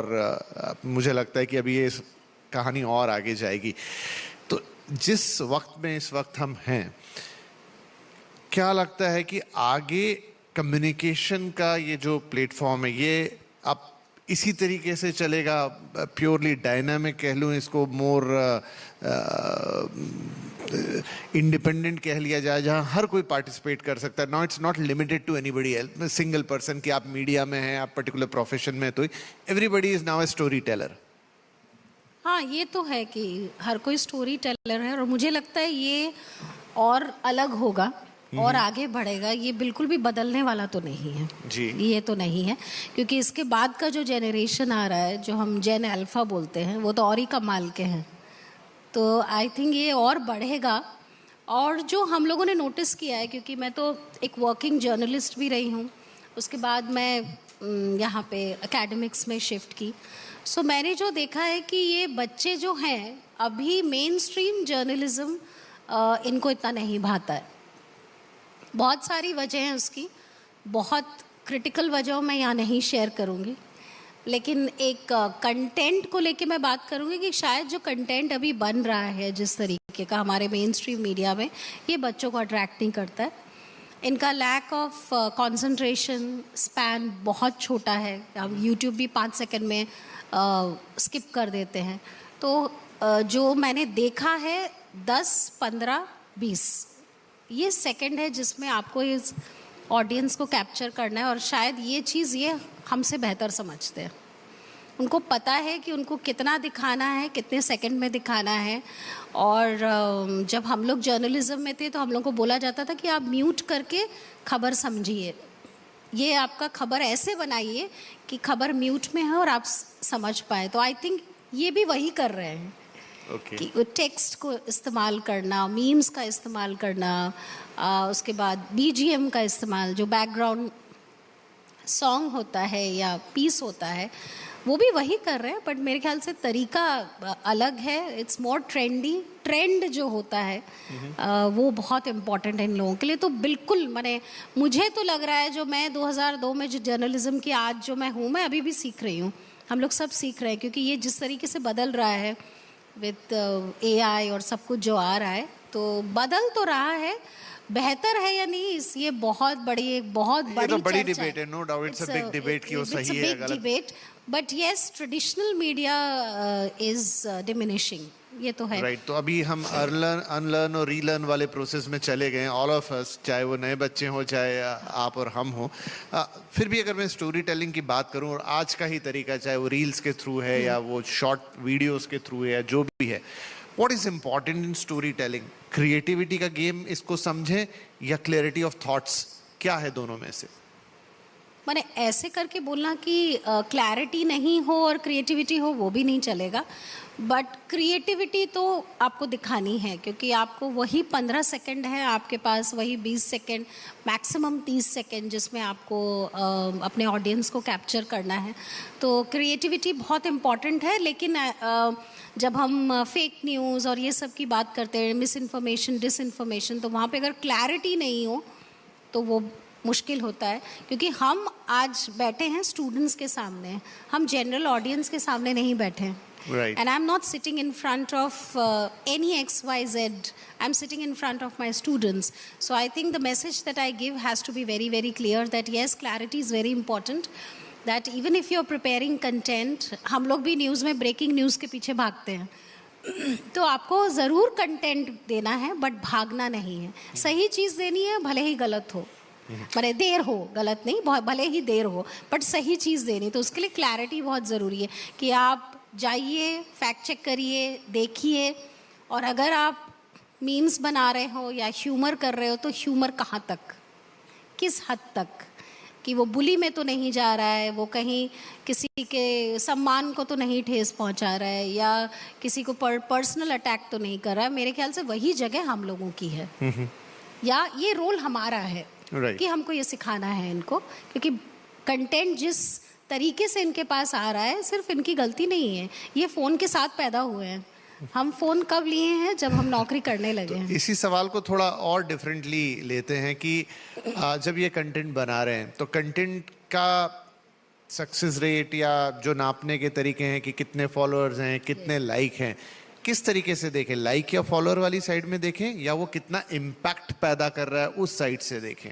और मुझे लगता है कि अभी ये कहानी और आगे जाएगी। तो जिस वक्त में इस वक्त हम हैं, क्या लगता है कि आगे कम्युनिकेशन का ये जो प्लेटफॉर्म है ये अब इसी तरीके से चलेगा, प्योरली डायनामिक कह लूँ इसको, मोर इंडिपेंडेंट कह लिया जाए, जहाँ हर कोई पार्टिसिपेट कर सकता है? No, it's not limited to anybody else, single person कि आप मीडिया में हैं, आप पर्टिकुलर प्रोफेशन में, तो everybody is now a story teller. हाँ, ये तो है कि हर कोई स्टोरी टेलर है और मुझे लगता है ये और अलग होगा और आगे बढ़ेगा। ये बिल्कुल भी बदलने वाला तो नहीं है जी, ये तो नहीं है, क्योंकि इसके बाद का जो जेनरेशन आ रहा है, जो हम जेन अल्फा बोलते हैं, वो तो और ही कमाल के हैं। तो आई थिंक ये और बढ़ेगा। और जो हम लोगों ने नोटिस किया है, क्योंकि मैं तो एक वर्किंग जर्नलिस्ट भी रही हूँ, उसके बाद मैं यहाँ पे एकेडमिक्स में शिफ्ट की। सो मैंने जो देखा है कि ये बच्चे जो हैं अभी मेन स्ट्रीम जर्नलिज्म इनको इतना नहीं भाता है। बहुत सारी वजह हैं उसकी, बहुत क्रिटिकल वजह मैं यहाँ नहीं शेयर करूँगी, लेकिन एक कंटेंट को लेके मैं बात करूँगी कि शायद जो कंटेंट अभी बन रहा है जिस तरीके का हमारे मेन स्ट्रीम मीडिया में, ये बच्चों को अट्रैक्ट नहीं करता है। इनका लैक ऑफ कंसंट्रेशन स्पैन बहुत छोटा है। हम यूट्यूब भी 5 सेकंड में स्किप कर देते हैं। तो जो मैंने देखा है 10, 15, 20 ये सेकंड है जिसमें आपको इस ऑडियंस को कैप्चर करना है, और शायद ये चीज़ ये हमसे बेहतर समझते हैं। उनको पता है कि उनको कितना दिखाना है, कितने सेकंड में दिखाना है। और जब हम लोग जर्नलिज्म में थे तो हम लोग को बोला जाता था कि आप म्यूट करके खबर समझिए, ये आपका खबर ऐसे बनाइए कि खबर म्यूट में है और आप समझ पाए। तो आई थिंक ये भी वही कर रहे हैं कि टेक्स्ट को इस्तेमाल करना, मीम्स का इस्तेमाल करना, उसके बाद बीजीएम का इस्तेमाल, जो बैकग्राउंड सॉन्ग होता है या पीस होता है, वो भी वही कर रहे हैं, बट मेरे ख्याल से तरीका अलग है। It's more trendy. ट्रेंड जो होता है वो बहुत इम्पॉर्टेंट है इन लोगों के लिए। तो बिल्कुल मुझे तो लग रहा है, जो मैं 2002 में जो जर्नलिज्म की आज जो मैं हूँ, मैं अभी भी सीख रही हूँ, हम लोग सब सीख रहे हैं, क्योंकि ये जिस तरीके से बदल रहा है विद एआई और सब कुछ जो आ रहा है, तो बदल तो रहा है। बेहतर है या नहीं, ये बहुत बड़ी बड़ी डिबेट है, no doubt, it's a big debate कि वो सही है या गलत। Debate, but yes, traditional media is diminishing, ये तो है। राइट। तो अभी हम अनलर्न और रीलर्न वाले प्रोसेस में चले गए, ऑल ऑफ अस, चाहे वो नए बच्चे हो, चाहे आप और हम हो। फिर भी अगर मैं स्टोरी टेलिंग की बात करूं, और आज का ही तरीका, चाहे वो रील्स के थ्रू है या वो शॉर्ट वीडियोस के थ्रू है या जो भी है, what is important in story telling? Creativity का गेम इसको समझें या क्लैरिटी ऑफ थॉट्स? क्या है दोनों में से? मैंने ऐसे करके बोलना कि क्लैरिटी नहीं हो और क्रिएटिविटी हो, वो भी नहीं चलेगा, बट क्रिएटिविटी तो आपको दिखानी है, क्योंकि आपको वही 15 सेकंड है आपके पास, वही 20 सेकंड, मैक्सिमम 30 सेकंड, जिसमें आपको अपने ऑडियंस को कैप्चर करना है। तो क्रिएटिविटी बहुत इम्पॉर्टेंट है। लेकिन जब हम फेक न्यूज़ और ये सब की बात करते हैं, मिस इन्फॉर्मेशन, डिसइन्फॉर्मेशन, तो वहाँ पे अगर क्लैरिटी नहीं हो तो वो मुश्किल होता है। क्योंकि हम आज बैठे हैं स्टूडेंट्स के सामने, हम जनरल ऑडियंस के सामने नहीं बैठे हैं। Right. And I'm not sitting in front of any XYZ. I'm sitting in front of my students. So I think the message that I give has to be very, very clear that yes, clarity is very important. That even if you're preparing content, हम लोग भी news में breaking news के पीछे भागते हैं तो आपको ज़रूर कंटेंट देना है, बट भागना नहीं है। सही चीज़ देनी है, भले ही गलत हो, भले देर हो, गलत नहीं, भले ही देर हो, बट सही चीज़ देनी। तो उसके लिए क्लैरिटी बहुत ज़रूरी है कि आप जाइए, फैक्ट चेक करिए, देखिए, और अगर आप मीम्स बना रहे हो या ह्यूमर कर रहे हो तो ह्यूमर कहाँ तक, किस हद तक, कि वो बुली में तो नहीं जा रहा है, वो कहीं किसी के सम्मान को तो नहीं ठेस पहुंचा रहा है, या किसी को पर्सनल अटैक तो नहीं कर रहा है। मेरे ख्याल से वही जगह हम लोगों की है, या ये रोल हमारा है कि हमको ये सिखाना है इनको, क्योंकि कंटेंट जिस तरीके से इनके पास आ रहा है, सिर्फ इनकी गलती नहीं है, ये फ़ोन के साथ पैदा हुए हैं। हम फ़ोन कब लिए हैं? जब हम नौकरी करने लगे हैं। इसी सवाल को थोड़ा और डिफरेंटली लेते हैं कि जब ये कंटेंट बना रहे हैं तो कंटेंट का सक्सेस रेट या जो नापने के तरीके हैं कि कितने फॉलोअर्स हैं, कितने लाइक हैं, किस तरीके से देखें? लाइक या फॉलोअर वाली साइड में देखें या वो कितना इम्पैक्ट पैदा कर रहा है उस साइड से देखें?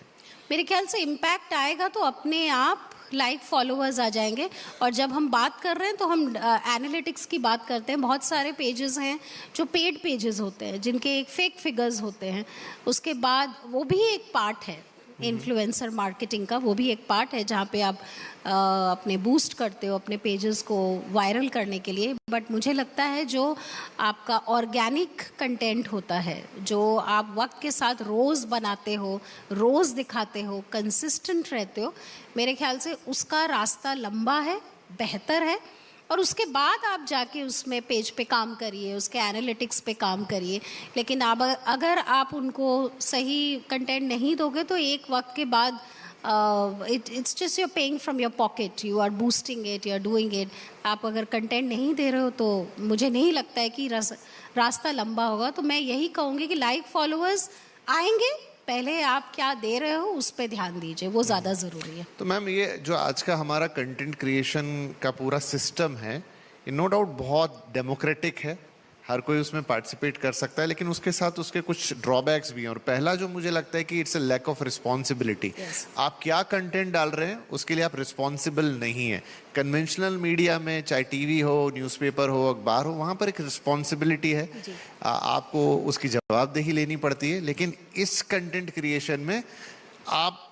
मेरे ख्याल से इम्पैक्ट आएगा तो अपने आप लाइक फॉलोअर्स आ जाएंगे। और जब हम बात कर रहे हैं तो हम एनालिटिक्स की बात करते हैं। बहुत सारे पेजेस हैं जो पेड पेजेस होते हैं, जिनके एक फेक फिगर्स होते हैं। उसके बाद वो भी एक पार्ट है इन्फ्लुएंसर मार्केटिंग का, वो भी एक पार्ट है जहाँ पे आप अपने बूस्ट करते हो अपने पेजेस को वायरल करने के लिए। बट मुझे लगता है जो आपका ऑर्गेनिक कंटेंट होता है, जो आप वक्त के साथ रोज़ बनाते हो, रोज़ दिखाते हो, कंसिस्टेंट रहते हो, मेरे ख्याल से उसका रास्ता लंबा है, बेहतर है। और उसके बाद आप जाके उसमें पेज पे काम करिए, उसके एनालिटिक्स पे काम करिए। लेकिन आप अगर आप उनको सही कंटेंट नहीं दोगे तो एक वक्त के बाद it's just you're paying from your pocket, you are boosting it, you are doing it. आप अगर कंटेंट नहीं दे रहे हो तो मुझे नहीं लगता है कि रास्ता लंबा होगा। तो मैं यही कहूँगी कि लाइक फॉलोअर्स आएंगे, पहले आप क्या दे रहे हो उस पर ध्यान दीजिए, वो ज़्यादा ज़रूरी है। तो मैम, ये जो आज का हमारा कंटेंट क्रिएशन का पूरा सिस्टम है, ये नो डाउट बहुत डेमोक्रेटिक है, हर कोई उसमें पार्टिसिपेट कर सकता है, लेकिन उसके साथ उसके कुछ ड्रॉबैक्स भी हैं। और पहला जो मुझे लगता है कि it's a lack of responsibility. आप क्या कंटेंट डाल रहे हैं उसके लिए आप रिस्पॉन्सिबल नहीं है। कन्वेंशनल मीडिया में, चाहे टीवी हो, न्यूज़पेपर हो, अखबार हो, वहाँ पर एक रिस्पॉन्सिबिलिटी है, आपको उसकी जवाबदेही लेनी पड़ती है। लेकिन इस कंटेंट क्रिएशन में आप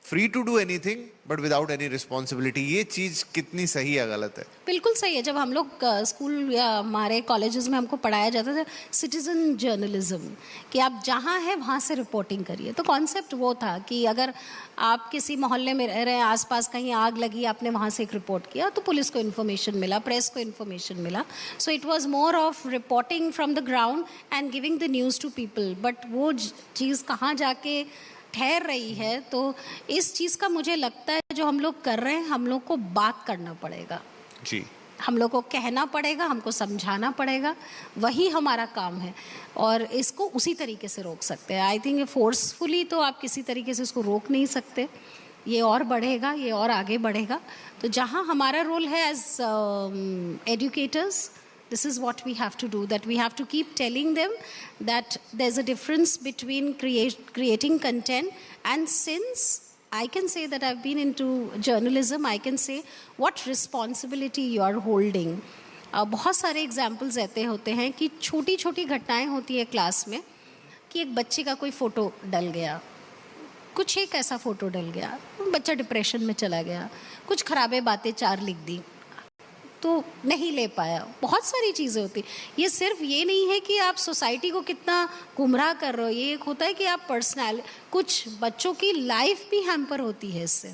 free to do anything but without any responsibility, ये चीज़ कितनी सही या गलत है? बिल्कुल सही है। जब हम लोग स्कूल या हमारे कॉलेजेस में हमको पढ़ाया जाता था सिटीजन जर्नलिज्म, कि आप जहाँ हैं वहाँ से रिपोर्टिंग करिए। तो कॉन्सेप्ट वो था कि अगर आप किसी मोहल्ले में रह रहे हैं, आसपास कहीं आग लगी, आपने वहाँ से एक रिपोर्ट किया तो पुलिस को इन्फॉर्मेशन मिला, प्रेस को इन्फॉर्मेशन मिला। So it was more of reporting from the ground and giving the news to people. But वो चीज़ कहाँ जाके ठहर रही है, तो इस चीज़ का मुझे लगता है जो हम लोग कर रहे हैं, हम लोग को बात करना पड़ेगा जी, हम लोग को कहना पड़ेगा, हमको समझाना पड़ेगा, वही हमारा काम है। और इसको उसी तरीके से रोक सकते हैं। आई थिंक फोर्सफुली तो आप किसी तरीके से इसको रोक नहीं सकते। ये और बढ़ेगा, ये और आगे बढ़ेगा। तो जहाँ हमारा रोल है as educators, this is what we have to do, that we have to keep telling them that there's a difference between creating content, and since I can say that I've been into journalism, I can say what responsibility you are holding. बहुत सारे examples ऐसे होते हैं कि छोटी छोटी घटनाएं होती है क्लास में, कि एक बच्चे का कोई फ़ोटो डल गया, कुछ एक ऐसा फ़ोटो डल गया, बच्चा डिप्रेशन में चला गया, कुछ खराबे बातें 4 लिख दी तो नहीं ले पाया। बहुत सारी चीज़ें होती। ये सिर्फ ये नहीं है कि आप सोसाइटी को कितना गुमराह कर रहे हो, ये एक होता है कि आप कुछ बच्चों की लाइफ भी हैम्पर होती है इससे,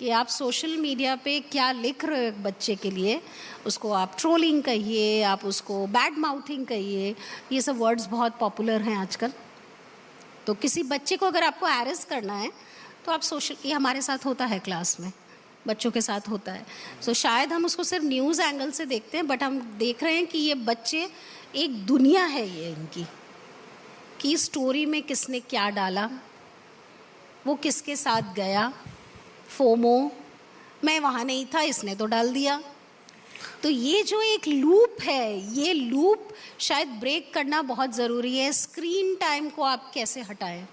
कि आप सोशल मीडिया पे क्या लिख रहे हो एक बच्चे के लिए, उसको आप ट्रोलिंग कहिए, आप उसको बैड माउथिंग कहिए, ये सब वर्ड्स बहुत पॉपुलर हैं आजकल। तो किसी बच्चे को अगर आपको हैरेस करना है तो आप ये हमारे साथ होता है, क्लास में बच्चों के साथ होता है। सो शायद हम उसको सिर्फ न्यूज़ एंगल से देखते हैं, बट हम देख रहे हैं कि ये बच्चे, एक दुनिया है ये इनकी, कि स्टोरी में किसने क्या डाला, वो किसके साथ गया, फोमो, मैं वहाँ नहीं था इसने तो डाल दिया। तो ये जो एक लूप है, ये लूप शायद ब्रेक करना बहुत ज़रूरी है। स्क्रीन टाइम को आप कैसे हटाएं,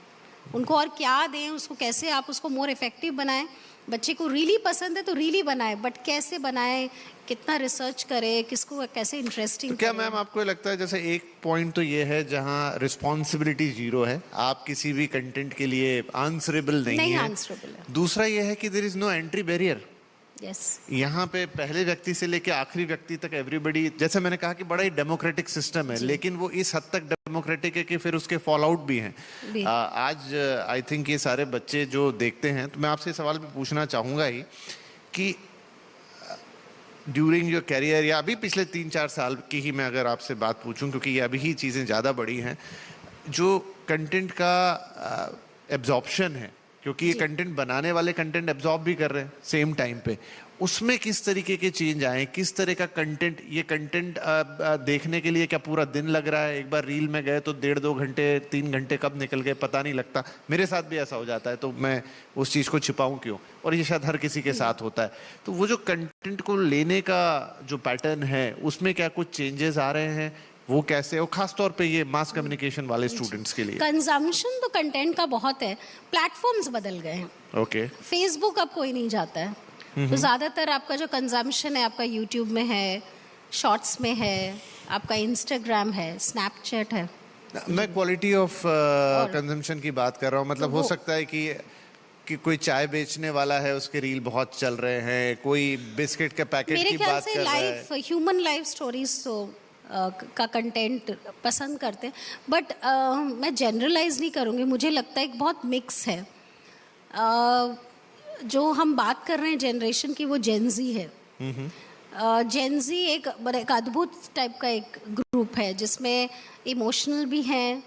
उनको और क्या दें, उसको कैसे आप उसको मोर इफ़ेक्टिव बनाएं। बच्चे को रीली पसंद है तो रीली बनाए, बट कैसे बनाए, कितना रिसर्च करे, किसको कैसे इंटरेस्टिंग। तो क्या मैम आपको लगता है, जैसे एक पॉइंट तो ये है जहाँ रिस्पॉन्सिबिलिटी 0 है, आप किसी भी कंटेंट के लिए आंसरेबल नहीं है। आंसरेबल है। दूसरा ये है कि there is no entry barrier. Yes. यहाँ पे पहले व्यक्ति से लेके आखिरी व्यक्ति तक एवरीबडी, जैसे मैंने कहा कि बड़ा ही डेमोक्रेटिक सिस्टम है, लेकिन वो इस हद तक डेमोक्रेटिक है कि फिर उसके फॉल आउट भी हैं। आज आई थिंक ये सारे बच्चे जो देखते हैं, तो मैं आपसे सवाल भी पूछना चाहूँगा ही कि ड्यूरिंग योर कैरियर या अभी पिछले 3-4 साल की ही मैं अगर आपसे बात पूछूं, क्योंकि ये अभी ही चीज़ें ज़्यादा बड़ी हैं, जो कंटेंट का एब्जॉर्प्शन है क्योंकि ये कंटेंट बनाने वाले कंटेंट एब्जॉर्ब भी कर रहे हैं सेम टाइम पे, उसमें किस तरीके के चेंज आए, किस तरह का कंटेंट, ये कंटेंट देखने के लिए क्या पूरा दिन लग रहा है? एक बार रील में गए तो 1.5-2 घंटे 3 घंटे कब निकल गए पता नहीं लगता। मेरे साथ भी ऐसा हो जाता है, तो मैं उस चीज़ को छिपाऊं क्यों? और ये शायद हर किसी के साथ होता है। तो वो जो कंटेंट को लेने का जो पैटर्न है उसमें क्या कुछ चेंजेस आ रहे हैं, वो कैसे, और खास तौर पे ये मास कम्युनिकेशन वाले स्टूडेंट्स के लिए? कंजम्पशन तो कंटेंट का बहुत है, प्लेटफॉर्म्स बदल गए हैं। ओके। फेसबुक अब कोई नहीं जाता है, तो ज़्यादातर आपका जो कंजम्पशन है आपका यूट्यूब में है, शॉर्ट्स में है, आपका इंस्टाग्राम है, स्नैपचैट है। मैं क्वालिटी ऑफ कंजम्पशन की बात कर रहा हूँ। मतलब हो सकता है कि कोई चाय बेचने वाला है, उसके रील बहुत चल रहे हैं, कोई बिस्किट के पैकेट मेरे की ख्याल बात से कर रहा है। लाइफ ह्यूमन लाइफ स्टोरीज तो का कंटेंट पसंद करते हैं, बट मैं जनरलाइज नहीं करूँगी, मुझे लगता है एक बहुत मिक्स है। जो हम बात कर रहे हैं जनरेशन की, वो जेनजी है। जेनजी एक अद्भुत टाइप का एक ग्रुप है जिसमें इमोशनल भी हैं,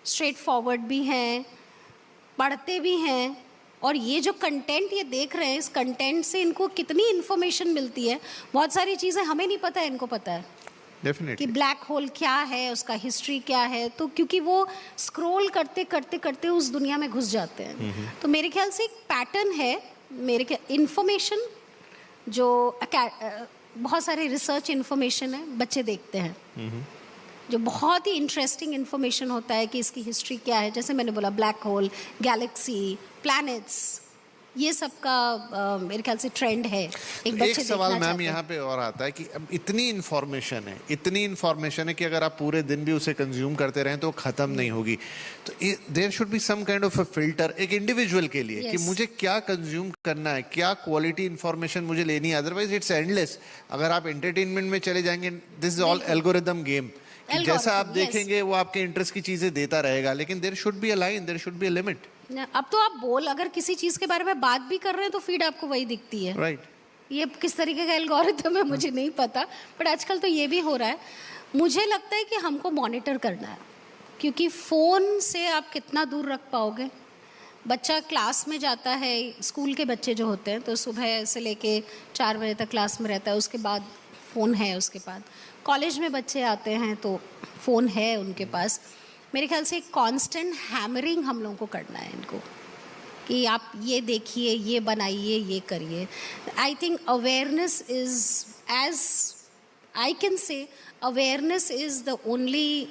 स्ट्रेट फॉरवर्ड भी हैं, पढ़ते भी हैं, और ये जो कंटेंट ये देख रहे हैं, इस कंटेंट से इनको कितनी इन्फॉर्मेशन मिलती है। बहुत सारी चीज़ें हमें नहीं पता है, इनको पता है कि डेफिनेटली। ब्लैक होल क्या है, उसका हिस्ट्री क्या है। तो क्योंकि वो स्क्रॉल करते करते करते उस दुनिया में घुस जाते हैं, तो मेरे ख्याल से एक पैटर्न है। मेरे ख्याल इन्फॉर्मेशन जो बहुत सारे रिसर्च इन्फॉर्मेशन है बच्चे देखते हैं, जो बहुत ही इंटरेस्टिंग इन्फॉर्मेशन होता है कि इसकी हिस्ट्री क्या है, जैसे मैंने बोला ब्लैक होल, गैलेक्सी, प्लैनेट्स, ये सब का मेरे ख्याल से ट्रेंड है। एक सवाल मैम यहाँ पे और आता है कि अब इतनी इन्फॉर्मेशन है कि अगर आप पूरे दिन भी उसे कंज्यूम करते रहें तो वो खत्म नहीं होगी। तो there should be some kind of a filter एक इंडिविजुअल के लिए कि मुझे क्या कंज्यूम करना है, क्या क्वालिटी इन्फॉर्मेशन मुझे लेनी है। Otherwise it's endless. अगर आप एंटरटेनमेंट में चले जाएंगे, this is all algorithm game, जैसा आप देखेंगे वो आपके इंटरेस्ट की चीजें देता रहेगा। लेकिन there should be a line, there should be a limit. अब तो आप अगर किसी चीज के बारे में बात भी कर रहे हैं तो फीड आपको वही दिखती है। राइट। ये किस तरीके का एल्गोरिथम है मुझे नहीं पता, बट आजकल तो ये भी हो रहा है। मुझे लगता है कि हमको मॉनिटर करना है, क्योंकि फ़ोन से आप कितना दूर रख पाओगे। बच्चा क्लास में जाता है, स्कूल के बच्चे जो होते हैं तो सुबह से लेके 4 बजे तक क्लास में रहता है, उसके बाद फ़ोन है, उसके बाद कॉलेज में बच्चे आते हैं तो फ़ोन है उनके पास। मेरे ख्याल से एक कांस्टेंट हैमरिंग हम लोगों को करना है इनको, कि आप ये देखिए, ये बनाइए, ये करिए। I think awareness is, as I can say, awareness is the only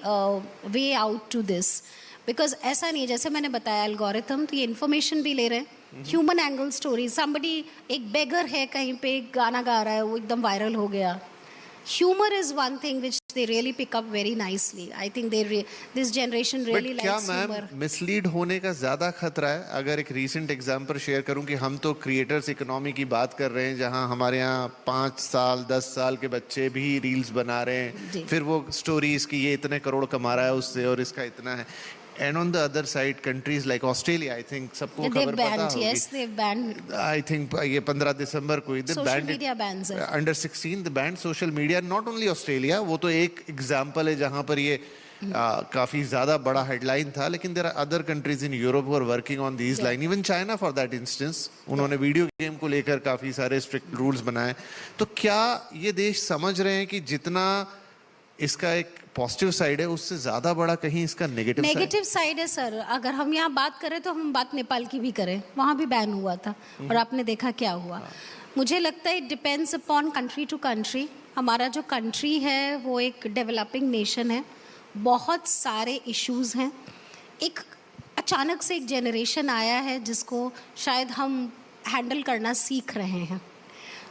way out to this. Because ऐसा नहीं है, जैसे मैंने बताया एल्गोरिथम, तो ये इन्फॉर्मेशन भी ले रहे हैं, ह्यूमन एंगल स्टोरी। समबडी, एक बेगर है कहीं पे, गाना गा रहा है, वो एकदम वायरल हो गया। Humor is one thing which they really pick up very nicely. I think this generation really क्या likes humor. मैम मिसलीड होने का ज्यादा खतरा है? अगर एक रीसेंट एग्जांपल शेयर करूं कि हम तो क्रिएटर्स इकोनॉमी की बात कर रहे हैं, जहां हमारे यहाँ 5 साल 10 साल के बच्चे भी रील्स बना रहे हैं, फिर वो स्टोरीज की ये इतने करोड़ कमा रहा है उससे और इसका इतना है। And on the other side, countries like Australia, I think सबको खबर पता होगी। Yes, they've banned. I think ये 15 दिसंबर को ही Social media bans है। Under 16 the banned social media. Not only Australia, वो तो एक एग्जाम्पल है जहाँ पर ये काफी ज्यादा बड़ा हेडलाइन था, लेकिन there are other countries in Europe who are working on these line. Even China for that instance, उन्होंने वीडियो गेम को लेकर काफी सारे स्ट्रिक्ट रूल्स बनाए। तो क्या ये देश समझ रहे हैं कि जितना इसका एक पॉजिटिव साइड है, उससे ज्यादा बड़ा कहीं इसका नेगेटिव साइड है? सर, अगर हम यहाँ बात करें तो हम बात नेपाल की भी करें, वहाँ भी बैन हुआ था और आपने देखा क्या हुआ। मुझे लगता है it depends upon country to country. हमारा जो कंट्री है वो एक डेवलपिंग नेशन है, बहुत सारे इश्यूज हैं। एक अचानक से एक जनरेशन आया है जिसको शायद हम हैंडल करना सीख रहे हैं।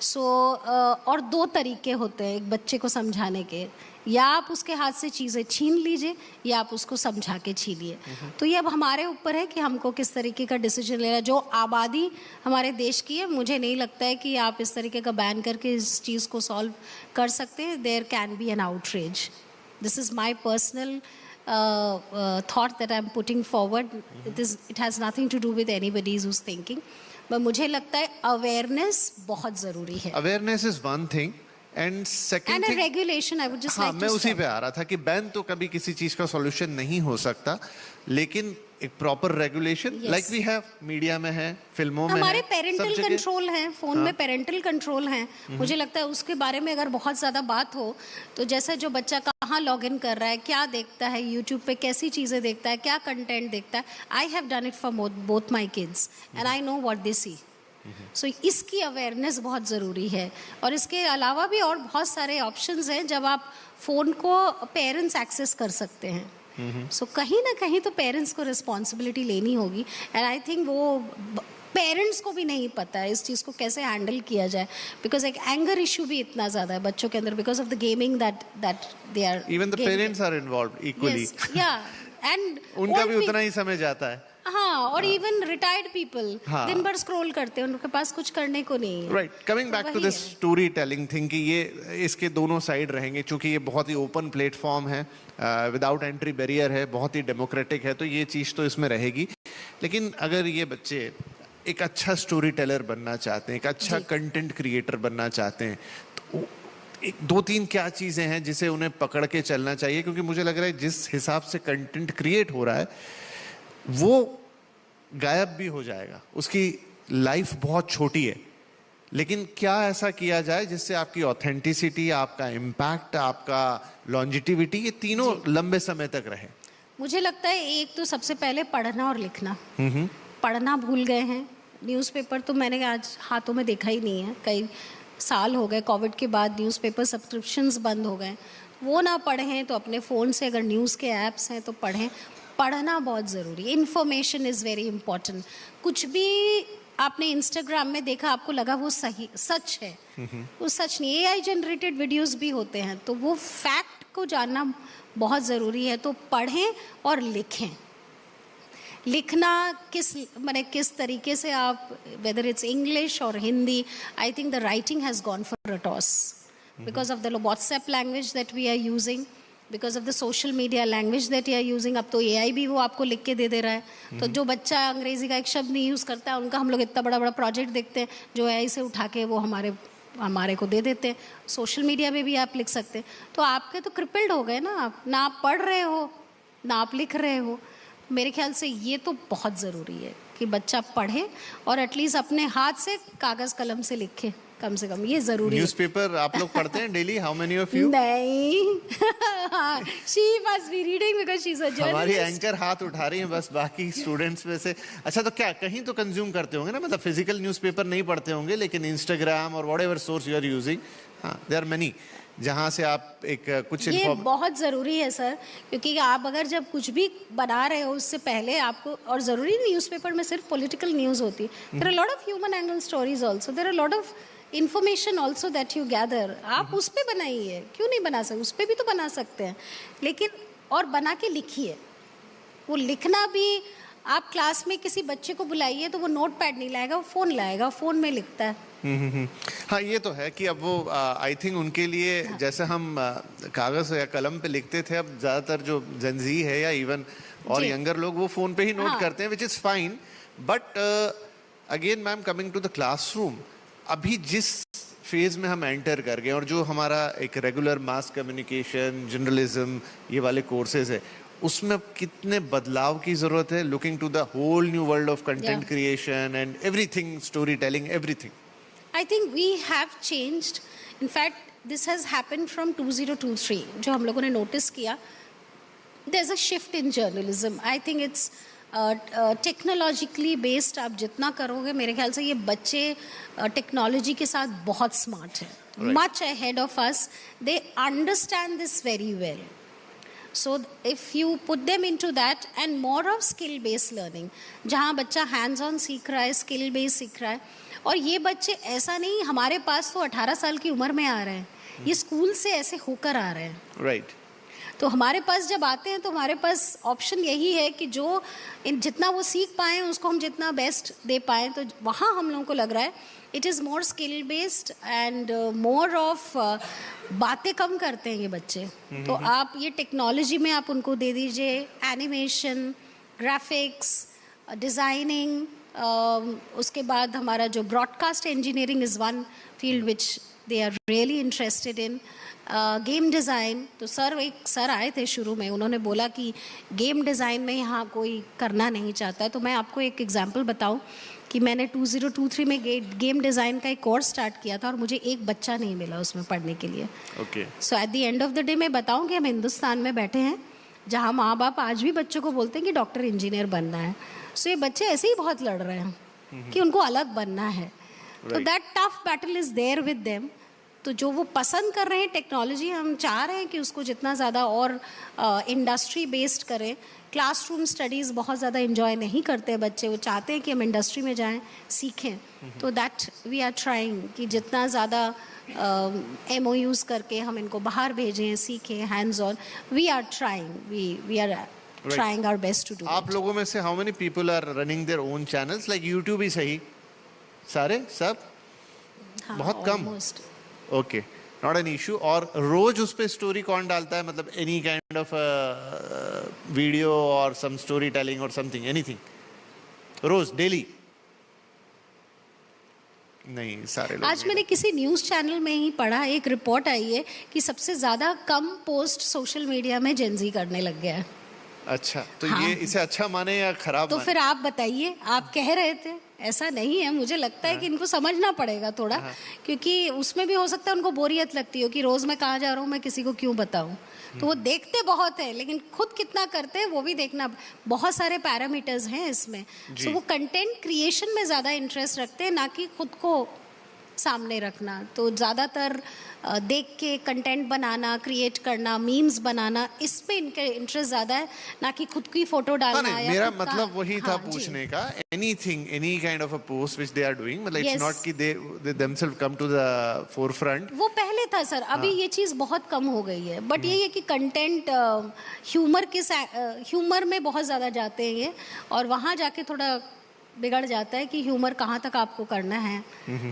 और 2 तरीके होते हैं एक बच्चे को समझाने के, या आप उसके हाथ से चीज़ें छीन लीजिए या आप उसको समझा के छीनिए। तो ये अब हमारे ऊपर है कि हमको किस तरीके का डिसीजन लेना है। जो आबादी हमारे देश की है, मुझे नहीं लगता है कि आप इस तरीके का बैन करके इस चीज़ को सॉल्व कर सकते हैं। There can be an outreach. This is my personal thought that I'm putting forward. It has nothing to do with anybody's who's thinking. but मुझे लगता है अवेयरनेस बहुत ज़रूरी है। Awareness is one thing and second thing regulation. I would just हाँ, मैं उसी पे आ रहा था कि बैन तो कभी किसी चीज का सॉल्यूशन नहीं हो सकता, लेकिन एक proper regulation Yes. Like we have media में है, फिल्मों में हमारे है, पेरेंटल सब जगह। कंट्रोल है, फोन में पेरेंटल कंट्रोल है। मुझे लगता है उसके बारे में अगर बहुत ज़्यादा बात हो तो जैसे जो बच्चा कहाँ लॉग इन कर रहा है, क्या देखता है, यूट्यूब पे कैसी चीज़ें देखता है, क्या कंटेंट देखता है, I have done it for both my kids and I know what they see. So इसकी अवेयरनेस बहुत ज़रूरी है। और इसके अलावा भी और बहुत सारे ऑप्शंस हैं जब आप फ़ोन को पेरेंट्स एक्सेस कर सकते हैं। सो कहीं ना कहीं तो पेरेंट्स को रिस्पॉन्सिबिलिटी लेनी होगी एंड आई थिंक वो पेरेंट्स को भी नहीं पता है इस चीज़ को कैसे हैंडल किया जाए, बिकॉज एक एंगर इशू भी इतना ज़्यादा है बच्चों के अंदर because of the gaming that they are even the parents are involved equally, या एंड उनका भी उतना ही समय जाता है। हाँ, और इवन रिटायर्ड पीपल हाँ। दिन भर स्क्रॉल करते हैं, उनके पास कुछ करने को नहीं है। राइट, कमिंग बैक टू वही दिस है। स्टोरी टेलिंग थिंग कि ये इसके दोनों साइड रहेंगे, क्योंकि ये बहुत ही ओपन प्लेटफॉर्म है, विदाउट एंट्री बैरियर है, बहुत ही डेमोक्रेटिक है, तो ये चीज़ तो इसमें रहेगी। लेकिन अगर ये बच्चे एक अच्छा स्टोरी टेलर बनना चाहते हैं, एक अच्छा जी। कंटेंट क्रिएटर बनना चाहते हैं, तो एक दो तीन क्या चीज़ें हैं जिसे उन्हें पकड़ के चलना चाहिए? क्योंकि मुझे लग रहा है जिस हिसाब से कंटेंट क्रिएट हो रहा है वो गायब भी हो जाएगा, उसकी लाइफ बहुत छोटी है। लेकिन क्या ऐसा किया जाए जिससे आपकी ऑथेंटिसिटी, आपका इम्पैक्ट, आपका लॉन्जिटिविटी, ये तीनों लंबे समय तक रहे? मुझे लगता है एक तो सबसे पहले पढ़ना और लिखना। पढ़ना भूल गए हैं, न्यूज़पेपर तो मैंने आज हाथों में देखा ही नहीं है, कई साल हो गए, कोविड के बाद न्यूज़पेपर सब्सक्रिप्शंस बंद हो गए, वो ना पढ़ें तो अपने फ़ोन से अगर न्यूज़ के ऐप्स हैं तो पढ़ें। पढ़ना बहुत ज़रूरी है, इन्फॉर्मेशन इज़ वेरी इंपॉर्टेंट। कुछ भी आपने इंस्टाग्राम में देखा, आपको लगा वो सही सच है, वो सच नहीं। एआई जनरेटेड वीडियोस भी होते हैं, तो वो फैक्ट को जानना बहुत ज़रूरी है। तो पढ़ें और लिखें। लिखना किस तरीके से आप, वेदर इट्स इंग्लिश और Hindi, I think the writing has gone for a toss because of the WhatsApp language that we are using, because of the social media language that you are using. अब तो AI भी वो आपको लिख के दे रहा है, तो जो बच्चा अंग्रेजी का एक शब्द नहीं यूज़ करता है, उनका हम लोग इतना बड़ा बड़ा प्रोजेक्ट देखते हैं जो एआई से उठा के वो हमारे को दे देते हैं। सोशल मीडिया में भी आप लिख सकते हैं, तो आपके तो क्रिपल्ड हो गए ना, आप ना आप पढ़ रहे हो ना आप लिख रहे हो। मेरे ख्याल से ये तो बहुत ज़रूरी है कि बच्चा पढ़े और एटलीस्ट अपने हाथ से कागज़ कलम से लिखे, कम से कम ये ज़रूरी है। न्यूज़पेपर आप लोग पढ़ते हैं daily? How many of you? नहीं, she must be reading because she's a हमारी journalist. एंकर हाथ उठा रही हैं, बस बाकी स्टूडेंट्स में से। अच्छा, तो क्या कहीं तो कंज्यूम करते होंगे ना, मतलब फिजिकल न्यूज़पेपर नहीं पढ़ते होंगे, लेकिन इंस्टाग्राम और whatever source you are using, हाँ, देयर आर मेनी, जहाँ से आप एक कुछ ये बहुत ज़रूरी है सर, क्योंकि आप अगर जब कुछ भी बना रहे हो उससे पहले आपको, और ज़रूरी नहीं न्यूज़पेपर में सिर्फ पॉलिटिकल न्यूज़ होती है, there are lot of human angle stories also, there are lot of information also that you gather. आप उस पर बनाइए, क्यों नहीं बना सकते, उस पर भी तो बना सकते हैं, लेकिन और बना के लिखिए। वो लिखना भी, आप क्लास में किसी बच्चे को बुलाइए तो वो नोट पैड नहीं लाएगा, वो फ़ोन लाएगा, फ़ोन में लिखता है। हाँ, ये तो है कि अब वो आई थिंक उनके लिए जैसे हम कागज़ या कलम पे लिखते थे, अब ज़्यादातर जो जनजी है या इवन और जी। यंगर लोग वो फ़ोन पे ही नोट हाँ। करते हैं, which is fine. But again ma'am, coming to the classroom, अभी जिस फेज में हम एंटर कर गए और जो हमारा एक रेगुलर मास कम्युनिकेशन, जर्नलिज्म, ये वाले कोर्सेज है, उसमें कितने बदलाव की ज़रूरत है, looking to the whole new world of content creation and everything, story telling, everything. I think we have changed. In fact, this has happened from 2023. जो हम लोगों ने notice किया, there's a shift in journalism. I think it's technologically based. आप जितना करोगे, मेरे ख्याल से ये बच्चे टेक्नोलॉजी के साथ बहुत स्मार्ट हैं, much ahead of us. They understand this very well. So if you put them into that and more of skill based learning, जहाँ बच्चा hands on सीख रहा है, skill based सीख रहा है, और ये बच्चे ऐसा नहीं, हमारे पास तो 18 साल की उम्र में आ रहे हैं, ये स्कूल से ऐसे होकर आ रहे हैं, राइट। तो हमारे पास जब आते हैं तो हमारे पास ऑप्शन यही है कि जो जितना वो सीख पाएँ उसको हम जितना बेस्ट दे पाएँ, तो वहाँ हम लोगों को लग रहा है it is more skill based and more of बातें कम करते हैं ये बच्चे। तो आप ये टेक्नोलॉजी में आप उनको दे दीजिए, एनिमेशन, ग्राफिक्स, डिज़ाइनिंग, उसके बाद हमारा जो broadcast engineering is one field which they are really interested in game design. तो एक सर आए थे शुरू में, उन्होंने बोला कि गेम डिज़ाइन में यहाँ कोई करना नहीं चाहता है. तो मैं आपको एक एग्जांपल बताऊं कि मैंने 2023 में गेम डिज़ाइन का एक कोर्स स्टार्ट किया था और मुझे एक बच्चा नहीं मिला उसमें पढ़ने के लिए. Okay. So at the end of the day मैं बताऊं कि हम हिंदुस्तान में बैठे हैं जहाँ माँ बाप आज भी बच्चों को बोलते हैं कि डॉक्टर इंजीनियर बनना है. सो ये बच्चे ऐसे ही बहुत लड़ रहे हैं कि उनको अलग बनना है. तो that tough battle is there with them. तो जो वो पसंद कर रहे हैं टेक्नोलॉजी, हम चाह रहे हैं कि उसको जितना ज़्यादा और इंडस्ट्री बेस्ड करें. क्लासरूम स्टडीज़ बहुत ज़्यादा इन्जॉय नहीं करते बच्चे, वो चाहते हैं कि हम इंडस्ट्री में जाएं, सीखें. तो दैट वी आर ट्राइंग कि जितना ज़्यादा MOUs करके हम इनको बाहर भेजें, सीखें, hands on. We are trying, we are trying our best to do. आप लोगों में से how many people are running their own channels like YouTube ही सही, सारे सब? बहुत कम. Okay, not an issue. और रोज उस पे स्टोरी कौन डालता है, मतलब एनी काइंड ऑफ वीडियो और सम स्टोरी टेलिंग और समथिंग, एनीथिंग? रोज, डेली? नहीं, सारे लोग. आज मैंने किसी न्यूज़ चैनल में ही पढ़ा, एक रिपोर्ट आई है कि सबसे ज़्यादा कम पोस्ट सोशल मीडिया में जेनजी करने लग गया है. अच्छा, तो हाँ. ये इसे अच्छा माने या खराब तो माने? फिर आप बताइए, आप कह रहे थे ऐसा नहीं है. मुझे लगता है कि इनको समझना पड़ेगा थोड़ा, क्योंकि उसमें भी हो सकता है उनको बोरियत लगती हो कि रोज़ मैं कहाँ जा रहा हूँ, मैं किसी को क्यों बताऊँ. तो वो देखते बहुत है लेकिन खुद कितना करते हैं वो भी देखना. बहुत सारे पैरामीटर्स हैं इसमें. सो वो कंटेंट क्रिएशन में ज़्यादा इंटरेस्ट रखते हैं, ना कि खुद को सामने रखना. तो ज़्यादातर देख के कंटेंट बनाना, क्रिएट करना, मीम्स बनाना, इस पे इनका इंटरेस्ट ज़्यादा है, ना कि खुद की फोटो डालना. नहीं, या मेरा खुद का- मतलब वही था हाँ, पूछने का. Anything, any kind of a post which they are doing, मतलब इट्स Yes. नॉट कि they themselves come to the forefront. वो पहले था सर, अभी ये चीज़ बहुत कम हो गई है. बट यही है कि कंटेंट ह्यूमर में बहुत ज़्यादा जाते हैं ये, और वहाँ जाके थोड़ा बिगड़ जाता है कि ह्यूमर कहाँ तक आपको करना है,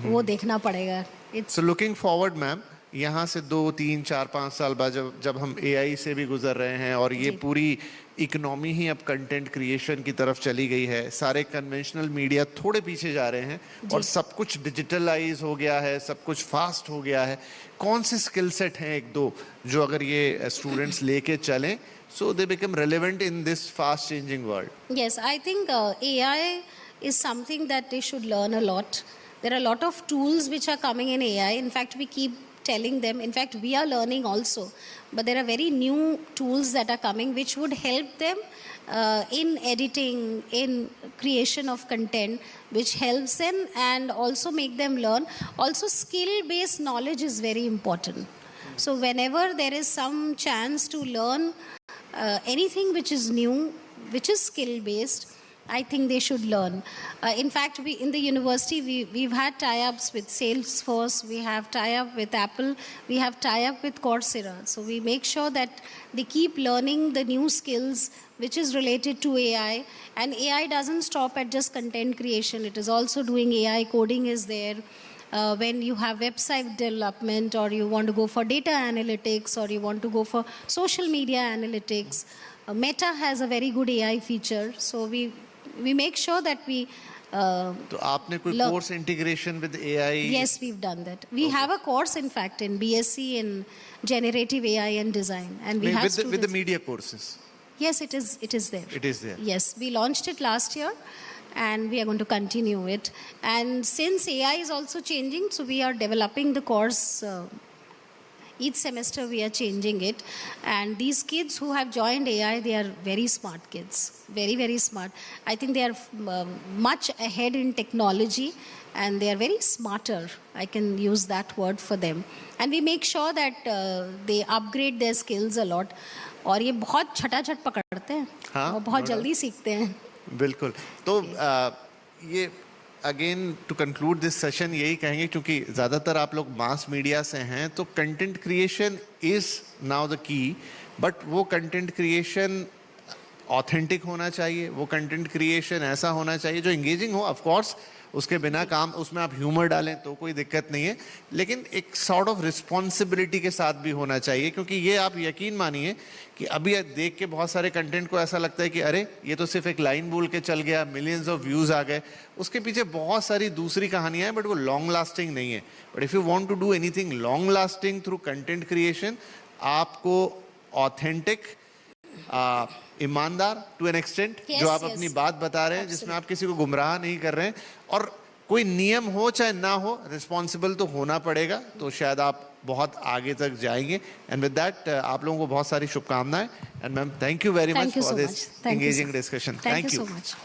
वो देखना पड़ेगा. सो लुकिंग फॉरवर्ड मैम, यहाँ से 2, 3, 4, 5 साल बाद जब हम AI से भी गुजर रहे हैं और ये पूरी इकोनॉमी ही अब कंटेंट क्रिएशन की तरफ चली गई है, सारे कन्वेंशनल मीडिया थोड़े पीछे जा रहे हैं और सब कुछ डिजिटलाइज हो गया है, सब कुछ फास्ट हो गया है. कौन से स्किल सेट हैं एक दो जो अगर ये स्टूडेंट्स लेके चलें so they become relevant in this fast changing world? Yes, I think AI is something that they should learn a lot. There are a lot of tools which are coming in AI. In fact, we keep telling them, in fact, we are learning also. But there are very new tools that are coming which would help them in editing, in creation of content, which helps them and also make them learn. Also, skill-based knowledge is very important. So whenever there is some chance to learn anything which is new, which is skill-based, I think they should learn. In fact, we in the university, we've had tie-ups with Salesforce, we have tie-up with Apple, we have tie-up with Coursera. So we make sure that they keep learning the new skills which is related to AI. And AI doesn't stop at just content creation. It is also doing AI coding is there. When you have website development, or you want to go for data analytics, or you want to go for social media analytics, Meta has a very good AI feature. So we make sure that we तो आपने कोई learn. Course integration with AI? Yes, we've done that. We have a course, in fact, in BSc in generative AI and design, and we have with the students. media courses? Yes, it is there. It is there. Yes, we launched it last year, and we are going to continue it. And since AI is also changing, so we are developing the course. Each semester we are changing it. And these kids who have joined AI, they are very smart kids. Very, very smart. I think they are much ahead in technology, and they are very smarter. I can use that word for them. And we make sure that they upgrade their skills a lot. और ये बहुत छटाछट पकड़ते हैं, हाँ, और बहुत जल्दी सीखते हैं. बिल्कुल. तो ये again to conclude this session यही कहेंगे, क्योंकि ज़्यादातर आप लोग मास मीडिया से हैं, तो content creation is now the key. But वो कंटेंट क्रिएशन ऑथेंटिक होना चाहिए, वो कंटेंट क्रिएशन ऐसा होना चाहिए जो इंगेजिंग हो. ऑफ कोर्स उसके बिना काम, उसमें आप ह्यूमर डालें तो कोई दिक्कत नहीं है, लेकिन एक सॉर्ट ऑफ रिस्पॉन्सिबिलिटी के साथ भी होना चाहिए, क्योंकि ये आप यकीन मानिए कि अभी देख के बहुत सारे कंटेंट को ऐसा लगता है कि अरे ये तो सिर्फ एक लाइन बोल के चल गया, मिलियंस ऑफ व्यूज आ गए, उसके पीछे बहुत सारी दूसरी कहानियां हैं, बट वो लॉन्ग लास्टिंग नहीं है। But if you want to do anything long lasting through content creation, आपको ऑथेंटिक, ईमानदार टू एन एक्सटेंट, Yes, जो आप yes. अपनी बात बता रहे हैं, जिसमें आप किसी को गुमराह नहीं कर रहे हैं, और कोई नियम हो चाहे ना हो, रिस्पॉन्सिबल तो होना पड़ेगा, तो शायद आप बहुत आगे तक जाएंगे। एंड विद दैट आप लोगों को बहुत सारी शुभकामनाएं, and ma'am thank you very Thank much you for so this much. Thank you, engaging sir. Discussion. Thank you so much.